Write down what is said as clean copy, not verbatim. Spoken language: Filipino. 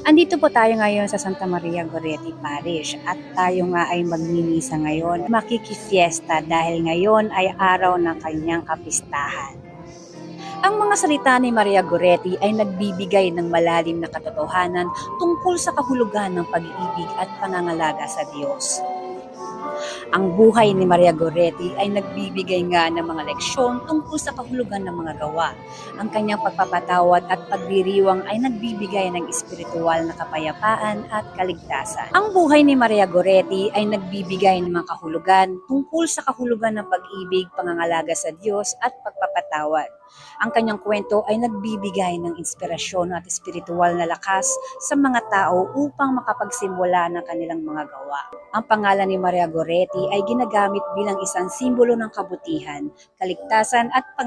Andito po tayo ngayon sa Santa Maria Goretti Parish at tayo nga ay magmimisa ngayon. Makikifiesta dahil ngayon ay araw ng kanyang kapistahan. Ang mga salita ni Maria Goretti ay nagbibigay ng malalim na katotohanan tungkol sa kahulugan ng pag-iibig at pangangalaga sa Diyos. Ang buhay ni Maria Goretti ay nagbibigay nga ng mga leksyon tungkol sa kahulugan ng mga gawa. Ang kanyang pagpapatawad at pagdiriwang ay nagbibigay ng espiritual na kapayapaan at kaligtasan. Ang buhay ni Maria Goretti ay nagbibigay ng mga kahulugan tungkol sa kahulugan ng pag-ibig, pangangalaga sa Diyos at pagpapatawad. Ang kanyang kwento ay nagbibigay ng inspirasyon at espiritual na lakas sa mga tao upang makapagsimula ng kanilang mga gawa. Ang pangalan ni Maria Goretti ay ginagamit bilang isang simbolo ng kabutihan, kaligtasan at